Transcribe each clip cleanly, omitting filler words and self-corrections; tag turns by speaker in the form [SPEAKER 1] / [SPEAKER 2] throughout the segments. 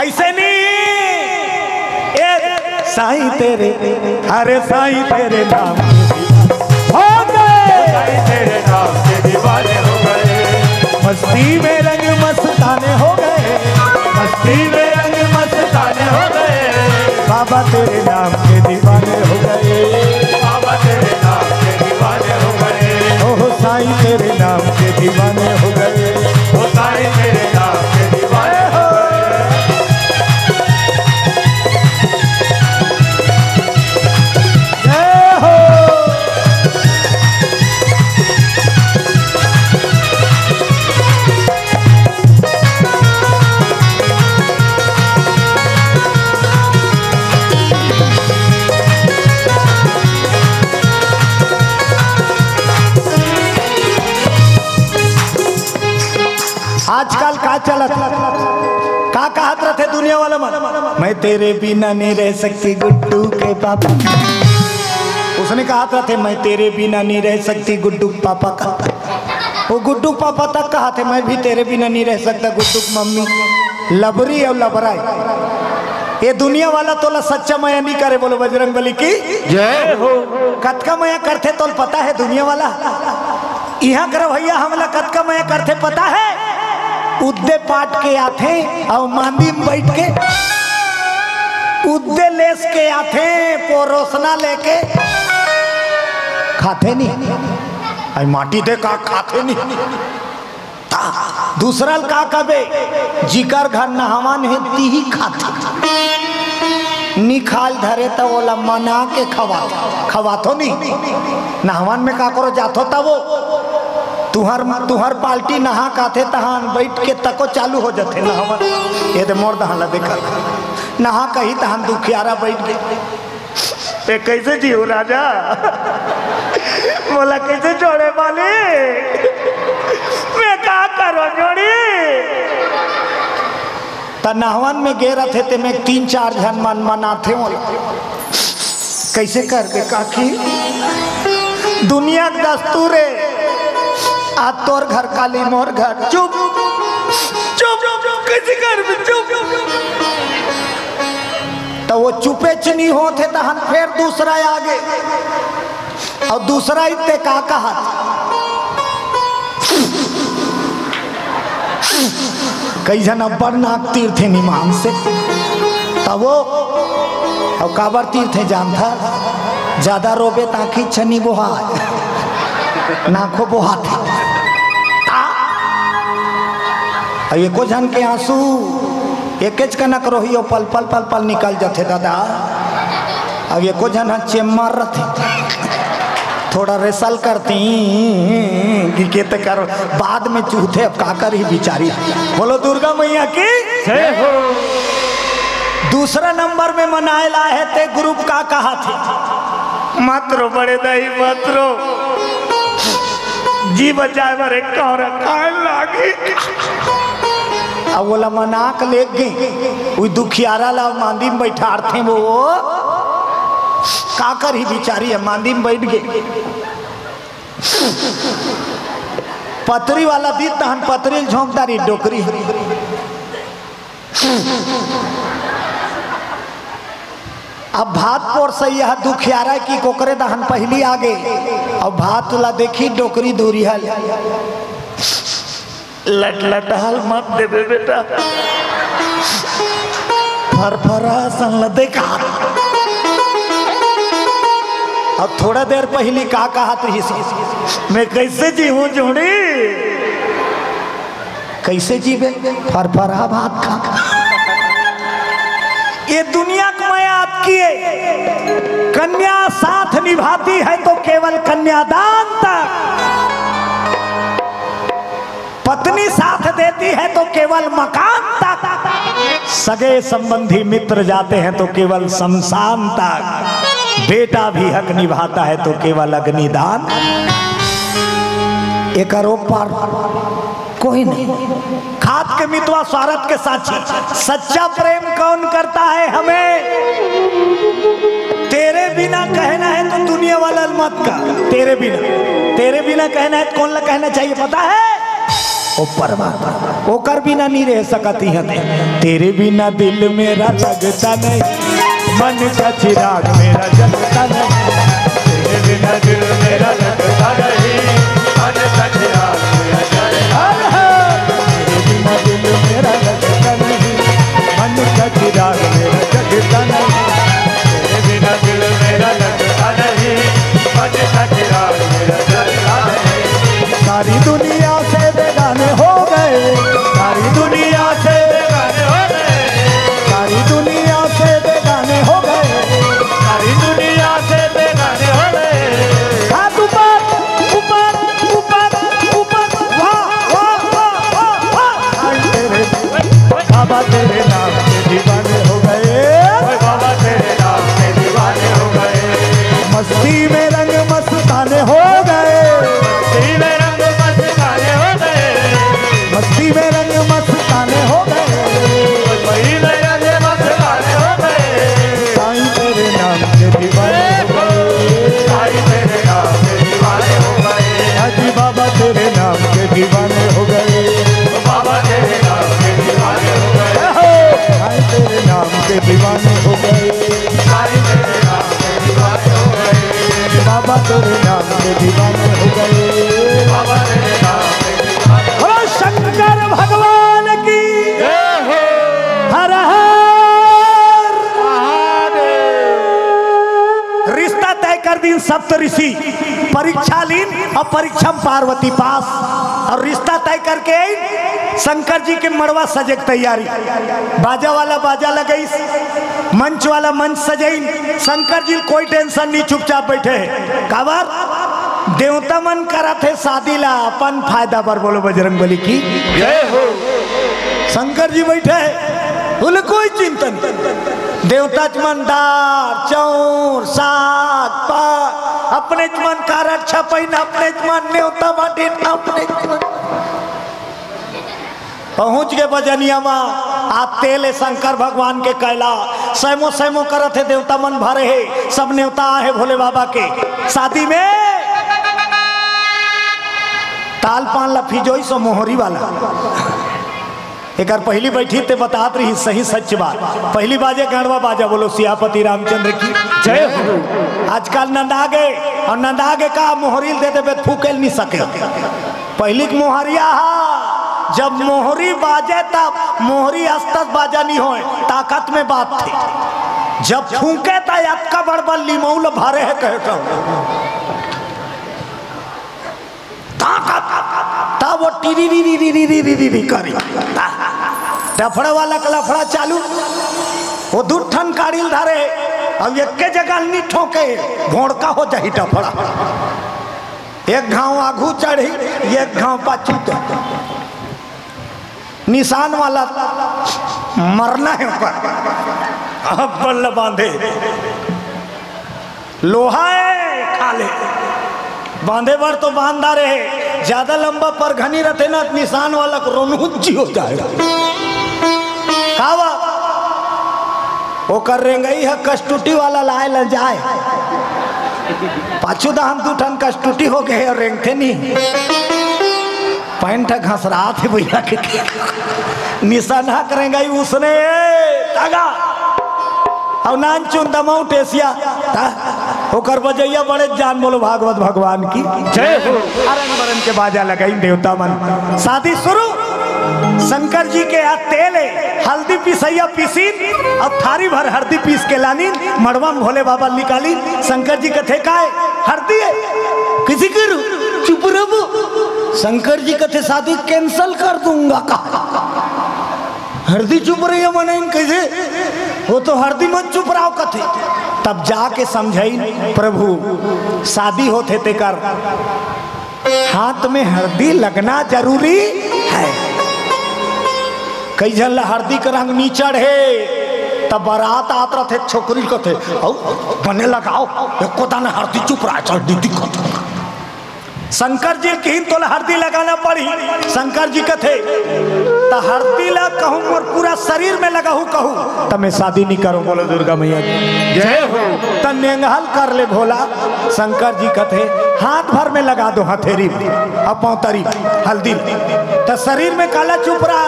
[SPEAKER 1] ऐसे नहीं साईं तेरे, अरे साईं तेरे नाम हो गए,
[SPEAKER 2] साईं तेरे नाम के दीवाने हो गए,
[SPEAKER 1] मस्ती में रंग मस्ताने हो गए,
[SPEAKER 2] मस्ती में रंग मस्ताने हो गए,
[SPEAKER 1] बाबा तेरे नाम के दीवाने हो गए,
[SPEAKER 2] बाबा तेरे नाम के दीवाने हो गए,
[SPEAKER 1] ओह साईं तेरे नाम के दीवाने हो गए,
[SPEAKER 2] ओ साईं तेरे नाम के दीवाने हो गए।
[SPEAKER 1] आजकल का चलत का कहत रहे दुनिया वाला मन, मैं तेरे बिना नहीं रह सकती गुड्डू के पापा। उसने कहा रहे मैं तेरे बिना नहीं रह सकती गुड्डू पापा का। वो गुड्डू पापा तक कहा थे मैं भी तेरे बिना नहीं रह सकता गुड्डू मम्मी। लबरी और लबराई ये दुनिया वाला तोला सच्चा माया नहीं करे। बोलो बजरंग बली की
[SPEAKER 2] जय हो।
[SPEAKER 1] कतका माया करते तो पता है दुनिया वाला यहाँ कर भैया हमला कतका माया करते पता है। उद्दे पाट के आते और मांदी में बैठ के उद्दे लेस के आते पोरोसना लेके खाते नहीं आई माटी दे का खाते नहीं। दूसरा का कबे जिकर घर नहावन है ती ही खाते निखाल धरे तो बोला मना के खवा तो नहीं नहावन में का करो जातो तब वो तुहर पाल्टी नहा काथे तहान बैठ के तको चालू हो जाते नहावन। ये तो मोर दहाला देखा नहा कही तहान दुखियारा बैठ गए कैसे जियो राजा बोला कैसे जोड़े वाले मैं क्या करो जोड़ी नहवन में गे रहे थे मैं 3-4 जन मन मनाते बोला कैसे कर दे काकी दुनिया दस्तूर है आ तोर घर काली मोर घर चुप चुप कैसे कर चुप। तो वो चुपे चनी होते तो हम फिर दूसरा आगे और दूसरा इतने का कहा कई जन अब्बर नाक तीर्थ निमान से तब वो और काबर तीर्थ जान था ज्यादा रोबे ताकि छनी बोहा नाखो बोहा था एको जन के आंसू एक कनक रोही पल पल पल पल निकल जाते दादा। अब एको जन चेम्मर रहते थोड़ा रेसल करती कि कर बाद में चूथे अब का कर ही बिचारी। बोलो दुर्गा मैया की
[SPEAKER 2] जय हो।
[SPEAKER 1] दूसरा नंबर में मनाए लाए थे ग्रुप का कहा थे मत रो बड़े दही मत रो जी बचाए मरे लागी। अब बोला मनाक ले गई वो दुखियारा ला मांदी में बैठा थे वो काकर ही बिचारी है मांदी में बैठ गई। पतरी वाला दी तहन पतरी झोंकदारी डोकरी अब भात पोर सही है दुखियारा की कोकरे दहन पहली आगे और भात ला देखी डोकरी दूरी हल लट लटहल मत देवे बेटा फरफरा सन देखा। अब थोड़ा देर पहली का कहा मैं कैसे जीऊं जोड़ी कैसे जीवे फरफरा भात खा। ये दुनिया को मैं आपकी है कन्या साथ निभाती है तो केवल कन्यादान तक। पत्नी साथ देती है तो केवल मकान तक। सगे संबंधी मित्र जाते हैं तो केवल शमशान तक। बेटा भी हक निभाता है तो केवल अग्निदान। एक आरोप पर कोई नहीं खात के मितवा स्वार्थ के साक्षी। सच्चा प्रेम कौन करता है हमें तेरे बिना कहना है तो दुनिया वाला मत का तेरे बिना कहना है कौन ला कहना चाहिए पता है ओ परमात्मा ओकर बिना नहीं रह सकती है। तेरे बिना दिल मेरा लगता नहीं, मन का चिराग मेरा जलता नहीं।
[SPEAKER 2] तेरे बिना दिल मेरा लगता नहीं, मन का चिराग मेरा जलता नहीं।
[SPEAKER 1] तेरे बिना दिल मेरा लगता नहीं, मन का चिराग मेरा जलता नहीं।
[SPEAKER 2] तेरे बिना दिल मेरा लगता नहीं, मन का चिराग मेरा जलता नहीं।
[SPEAKER 1] सारी दुनिया से बेगाने हो गए, सारी दुनिया से
[SPEAKER 2] बेगाने हो गए,
[SPEAKER 1] सारी दुनिया से बेगाने हो गए।
[SPEAKER 2] सारी दुनिया से बेगाने हो गए।
[SPEAKER 1] हाथ ऊपर ऊपर ऊपर ऊपर, वाह वाह वाह वाह वाह। आई तेरे बाबा तेरे नाम के दीवाने हो गए,
[SPEAKER 2] ओए बाबा तेरे नाम के दीवाने हो गए।
[SPEAKER 1] मस्ती में रंग मस्ताने हो गए,
[SPEAKER 2] मस्ती में रंग मस्ताने हो गए,
[SPEAKER 1] मस्ती में रंग मस्ताने हो गए।
[SPEAKER 2] मस्ती में रंग मस्ताने हो गए।
[SPEAKER 1] साईं तेरे नाम के दीवाने हो गए,
[SPEAKER 2] साईं तेरे नाम के दीवाने हो गए।
[SPEAKER 1] हाजी बाबा तेरे नाम के दीवाने हो गए,
[SPEAKER 2] बाबा तेरे नाम के दीवाने हो गए।
[SPEAKER 1] साईं तेरे नाम के दीवाने हो गए,
[SPEAKER 2] साईं तेरे नाम के दीवाने हो गए।
[SPEAKER 1] बाबा तेरे नाम के दीवाने हो गए।
[SPEAKER 2] बाबा तेरे नाम के दीवाने हो
[SPEAKER 1] बोलो शंकर भगवान की
[SPEAKER 2] गए।
[SPEAKER 1] हर हर। रिश्ता तय कर दी सप्त ऋषि, परीक्षा लीन और परीक्षा पार्वती पास। और रिश्ता तय करके शंकर जी के मड़वा सजे के तैयारी, बाजा वाला बाजा लगई, मंच वाला मंच सजई। शंकर जी कोई टेंशन नहीं, चुपचाप बैठे काबर देवता मन करा थे शादी ला अपन फायदा पर। बोलो बजरंग बली की
[SPEAKER 2] जय हो।
[SPEAKER 1] शंकर जी बैठे, बोले कोई चिंता नहीं। देवता चमन दार चौर साग पाग अपने चमन कारक छपई न, अपने चमन नेवता बाटे अपने चमन। पहुंच गए बजनिया माँ आप तेले शंकर भगवान के कैला सैमो सैमो करत है। देवता मन भरे है, सब नेवता है भोले बाबा के शादी में। ताल पान लफिजोई सो मोहरी वाला एक पहली बैठी ते बतात रही सही सच बात। पहली बाजे गणवा बाजा, बोलो सियापति रामचंद्र की जय हो। आजकल नंदा गए और नंदा के का मोहरील दे दे फूकेल नहीं सके। पहली मोहरिया जब मोहरी बाजे तब मोहरी अस्तर बाजा नहीं हो, ताकत में बात थी। जब फूके था अटका बड़बड़ लिमौल भरे है कहता तब वो टीरी करी डफड़े वाला का लफड़ा चालू। वो दूठन काड़िल धारे अब एक के जगह नहीं ठोके घोड़का हो जाही डफड़ा। एक घाव आगू चढ़ी एक घाव पाछू निशान वाला मरना है ऊपर। अब बल्ल बांधे लोहा है खाले बांधे बार तो बांधा रहे, ज्यादा लंबा पर घनी रहते ना निशान वाला को रोनुजी हो जाएगा। कावा वो कर रेंगई है कष्टुटी वाला लाए ल जाए पाछू हम दूठन कष्टुटी हो गए और रेंगते नहीं। पैंट घस रहा थे भैया के निशान करेंगे उसने तागा और नान चुन दमाऊ टेसिया होकर बजैया बड़े जान। बोलो भागवत भगवान की जय हो। अरन बरन के बाजा लगाई देवता मन। शादी शुरू। शंकर जी के हाथ तेल है, हल्दी पिसैया पीसी और थारी भर हल्दी पीस के लानी मड़वा में भोले बाबा निकाली। शंकर जी कथे का है हल्दी है किसी करू चुप रहो। शंकर जी कथे शादी कैंसल कर दूंगा का हरदी चुप रही है मने कैसे वो तो हरदी मत चुप रहो कथे। तब जाके समझाई प्रभु शादी होते ते कर हाथ में हरदी लगना जरूरी है। कई जन हरदी का रंग नी चढ़े तब बारात आत रहे छोकरी कथे बने लगाओ एको दाना हरदी चुप रहा चल दीदी कथे शंकर जी की तो हल्दी लगाना पड़ी। शंकर जी कथे तो हल्दी ला कहूँ और पूरा शरीर में लगाऊ कहूँ तो मैं शादी नहीं करूँ। बोलो दुर्गा मैया की
[SPEAKER 2] जय हो।
[SPEAKER 1] तो नेंगहल कर ले भोला। शंकर जी कथे हाथ भर में लगा दो हथेरी और पौतरी हल्दी तो शरीर में काला चुपरा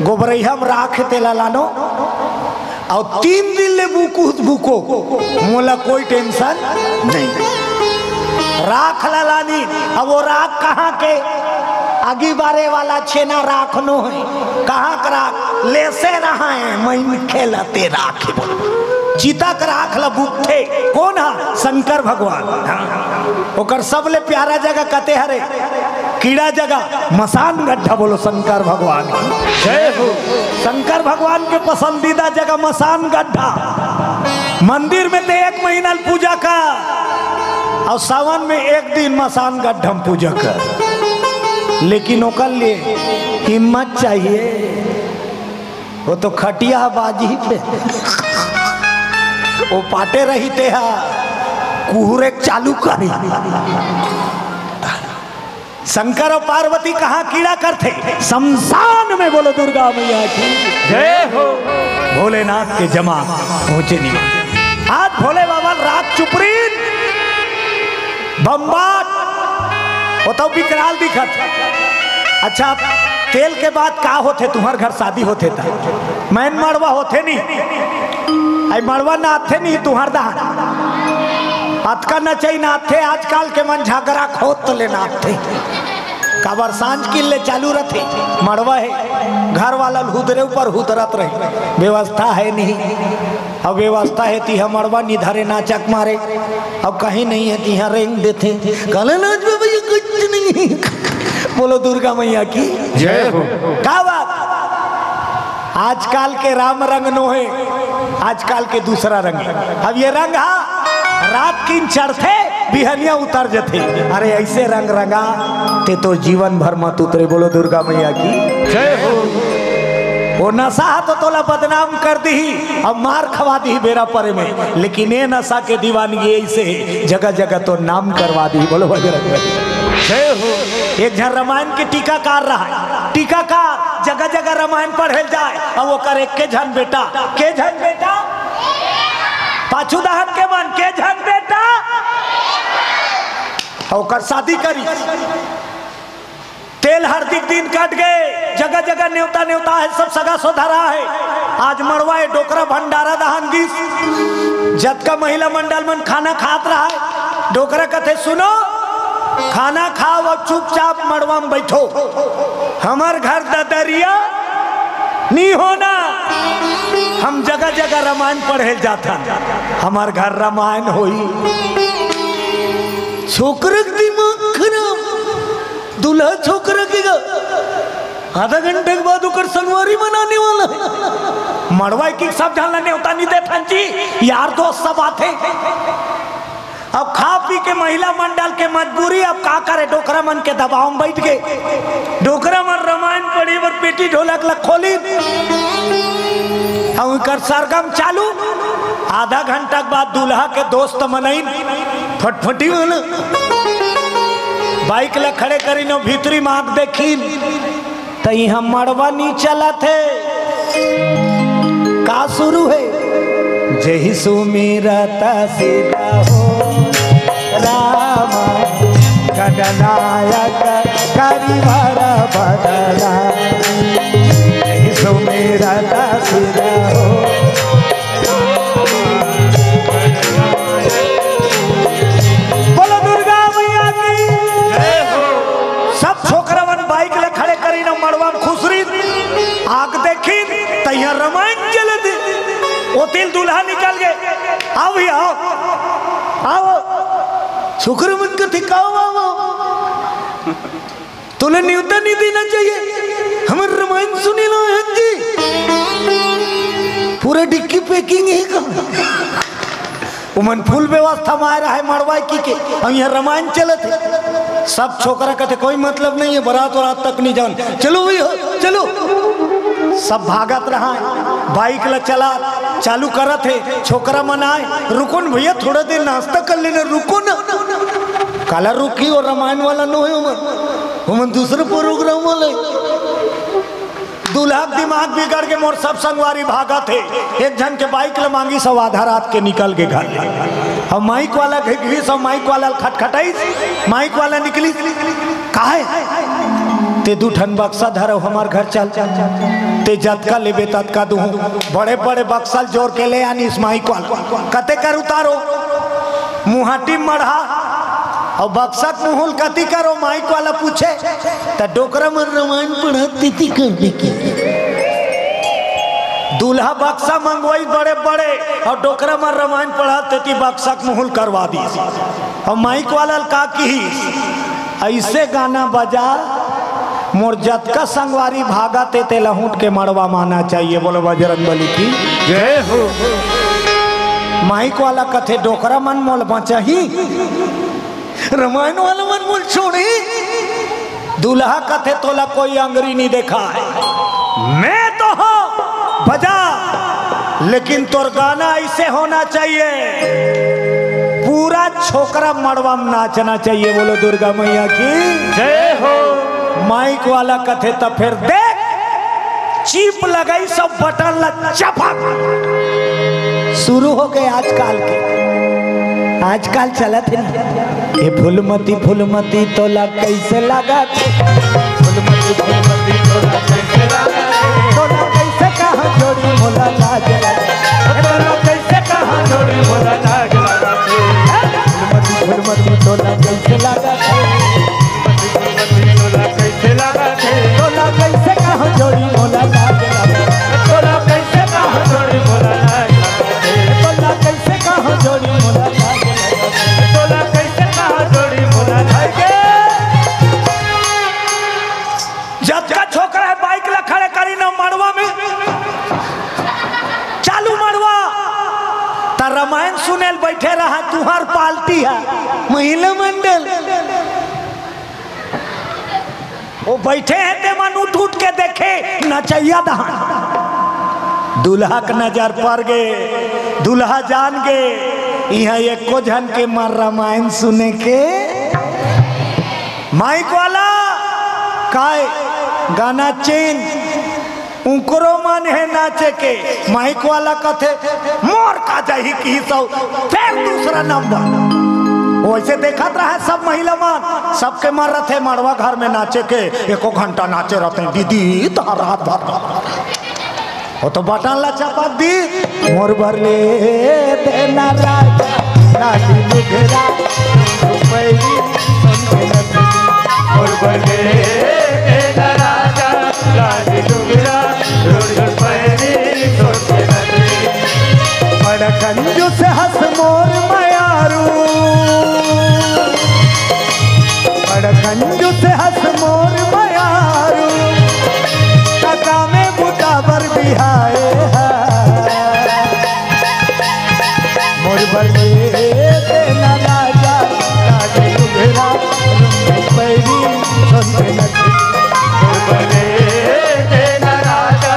[SPEAKER 1] गोबरैया में राख तेला लानो और 3 दिन ले बुको मोला कोई टेंशन नहीं। राख लानी अब वो राख कहाँ के आगे बारे वाला छेना राख नो है कहाँ का राख ले से रहा है मैं खेलते राख चीता का राख ला बुकथे कौन है शंकर भगवान। ओकर सबले प्यारा जगह कते हरे कीड़ा जगह मसान गड्ढा। बोलो शंकर भगवान
[SPEAKER 2] जय हो।
[SPEAKER 1] शंकर भगवान के पसंदीदा जगह मसान गड्ढा। मंदिर में तो 1 महीना पूजा का और सावन में 1 दिन मसान गड्ढा पूजा कर। लेकिन ओकर लिए हिम्मत चाहिए। वो तो खटिया बाजी पे वो पाटे रही थे कुहरे चालू करी। शंकर और पार्वती कहाँ कीड़ा करते शमशान में। बोलो दुर्गा मैया की
[SPEAKER 2] जय हो।
[SPEAKER 1] भोलेनाथ के जमा पहुंचे नहीं। आज भोले बाबा रात चुपरीन बम्बाट वो तो विकराल दिखत। अच्छा तेल के बाद का होते तुम्हारे घर शादी होते था मैन मड़वा होते नहीं आई मड़वा ना थे नहीं तुम्हार दहान अतका न चाहिए ना थे। आजकल के मन झगड़ा खोद तो लेना थे काबर सांझ किले चालू रहते मड़वा है घर वाला हुदरे ऊपर हुदरत रहे व्यवस्था है नहीं। अब व्यवस्था है ती मड़वा निधरे नाचक मारे अब कहीं नहीं है ती रेंग देते काले नाच में भैया कुछ नहीं। बोलो दुर्गा मैया की
[SPEAKER 2] जय हो।
[SPEAKER 1] का बात आजकल के राम रंग नो है आजकल के दूसरा रंग है। अब ये रंग रात की चढ़ते बिहनिया उतर जाते। अरे ऐसे रंग रंगा ते तो जीवन भर मत उतरे। बोलो दुर्गा मैया की
[SPEAKER 2] जय हो।
[SPEAKER 1] वो नशा तो तोला बदनाम कर दी अब मार खवा दी बेरा परे में। लेकिन ये नशा के दीवानगी ऐसे जगह जगह तो नाम करवा दी। बोलो बजरंग
[SPEAKER 2] जय हो।
[SPEAKER 1] एक जन रामायण के टीकाकार रहा है टीकाकार जगह जगह रामायण पढ़े जाए और वो करे के झन बेटा पाछू दहन के मन के झन बेटा और शादी करी। तेल हरदी दिन कट गए जगह जगह न्योता न्योता है सब सगा सोधरा है। आज मड़वाए डोकरा भंडारा दहन गीस जत का महिला मंडल मन खाना खात रहा है। डोकरा कहते सुनो खाना खाओ और चुपचाप मड़वा में बैठो हमार घर ददरिया नहीं होना। हम जगह जगह रामायण पढ़े जाता हमार घर रामायण होई। छोकरा दिमाग खराब दूल्हा छोकरा के आधा घंटे के बाद उकर संगवारी मनाने वाला है। मड़वा की सब जानने होता नहीं दे फंची यार दोस्त सब आते। अब खा पी के महिला मंडल के मजबूरी अब का करे डोकरा मन के दबाव में बैठ गए। डोकरा मन रामायण पढ़ी और पेटी ढोलक लग खोली और सरगम चालू। आधा घंटा के बाद दूल्हा के दोस्त मनई फटफटी वाला बाइक ला खड़े करी नो भीतरी मांग देखी तो यहाँ मड़वा नहीं चला थे का शुरू है जय सुमिरता सीता हो रामा गणनायक करिवर बदला जय सुमिरता सीता हो। बोलो दुर्गा मैया की जय हो। सब छोकरा मन बाइक ले खड़े करी न मड़वा खुसरी आग देखी तैयार रामायण चले थे। वो तिल दूल्हा निकल गए आओ भैया आओ छोकरे मन का थिकाओ आओ तोले न्यूता नहीं देना चाहिए हमारे रामायण सुनी लो जी पूरा डिक्की पैकिंग है का उमन फुल व्यवस्था में आ रहा है मड़वाई की के हम यहाँ रामायण चले थे। सब छोकरा कहते कोई मतलब नहीं है बारात वरात तक नहीं जान चलो भैया चलो सब भागत रहा बाइक ला चला चालू करत है छोकरा मनाए रुको न भैया थोड़ा देर नाश्ता कर लेना रुको ना काला रुकी और रामायण वाला न हो हम दूसरे प्रोग्राम वाले दूल्हा दिमाग बिगड़ के मोर सब संगवारी भागा थे एक जन के बाइक ला मांगी सब आधा रात के निकल के घर अब माइक वाला घिघरी सब माइक वाला खटखटाई माइक वाला निकली काहे ते दू ठन बक्सा धरो हमार घर चल ते जतका लेबे ततका दू बड़े बड़े बक्सा जोड़ के ले आनी इस माइक वाला कते कर उतारो मुहाटी मढ़ा और बक्सा मुहुल कति करो माइक वाला पूछे तो डोकरा में रामायण पढ़ा तिथि करने की दूल्हा बक्सा मंगवाई बड़े बड़े और डोकरा में रामायण पढ़ा तिथि बक्सा मुहुल करवा दी और माइक वाला का की ऐसे गाना बजा मोर जतका संगवारी भागा ते लहूट के मड़वा माना चाहिए बोलो बजरंग बली की
[SPEAKER 2] जय हो।
[SPEAKER 1] माइक वाला कथे डोकरा मन मोल बचा ही रामायण वाला मन बोल छोड़ी दूल्हा कथे तोला कोई अंगरी नहीं देखा है मैं तो हूं बजा लेकिन तोर गाना ऐसे होना चाहिए पूरा छोकरा मड़वा में नाचना चाहिए बोलो दुर्गा मैया की
[SPEAKER 2] जय हो।
[SPEAKER 1] माइक वाला कथे तो फिर देख चीप लगाई सब बटन ला चपक शुरू हो गए आजकल चला थे ये फूलमती तोला कैसे लगा
[SPEAKER 2] फूलमती तोला कैसे लगा
[SPEAKER 1] तोला कैसे कहाँ जोड़ी मोला लाज लगा
[SPEAKER 2] तोला कैसे कहाँ जोड़ी मोला लाज लगा
[SPEAKER 1] फूलमती तोला कैसे लगा
[SPEAKER 2] फूलमती तोला कैसे लगा
[SPEAKER 1] तोला कैसे कहाँ जोड़ी मोला लाज लगा
[SPEAKER 2] तोला कैसे कहाँ जोड़ी मोला लाज लगा
[SPEAKER 1] तोला कैसे कहाँ जोड़ी मोला लाज
[SPEAKER 2] तोला कैसे कहाँ जोड़ी मोला लाज
[SPEAKER 1] जब का छोकरा है बाइक ला खड़े करी ना मड़वा में चालू मड़वा ता रामायण सुनेल बैठे रहा तुहार पार्टी है महिला मंडल वो बैठे हैं ते मन उठ के देखे नचैया दहान दूल्हा का नजर पड़ गए दूल्हा जान गए यहाँ एको जन के मार रामायण सुने के माइक वाला काय गाना चेन उनको मन है नाचे के माइक वाला कथे मोर का जाही की सब फिर दूसरा नंबर वैसे देखत रहा सब महिला मान सबके मर रहे थे मड़वा घर में नाचे के एको घंटा नाचे रहते दीदी तो रात भर वो तो बटन ला चपक दी मोर भरले देना राजा राजी मुगरा पैरी
[SPEAKER 2] और बने तेरा राजा राजी मुगरा रोड पैरी सोचे नदी
[SPEAKER 1] बड़ा कंजूस हंस मोर मयारू बड़ा कंजूस हंस मोर मयारू कका में बुटाबर बिहाए मोर बरले देना राजा राजी मुगरा पैरी सोचे नदी
[SPEAKER 2] और बने तेरा राजा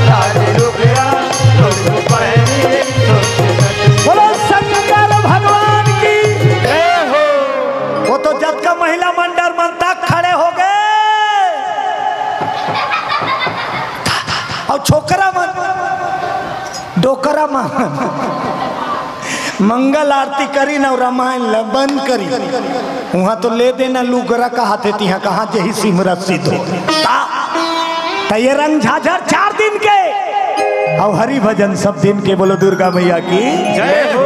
[SPEAKER 2] राजी मुगरा रोड पैरी सोचे नदी
[SPEAKER 1] बोलो शंकर भगवान की
[SPEAKER 2] जय हो।
[SPEAKER 1] वो तो जब का महिला मंडल मन तक खड़े हो गए और छोकरा मन डोकरा मन मंगल आरती करी ना रामायण ला बंद करी वहां तो ले देना लुगरा कहा थे तिहा कहा जही सिमरत सिद्ध हो ये रंग झाझर 4 दिन के और हरि भजन सब दिन के बोलो दुर्गा मैया की
[SPEAKER 2] जय हो।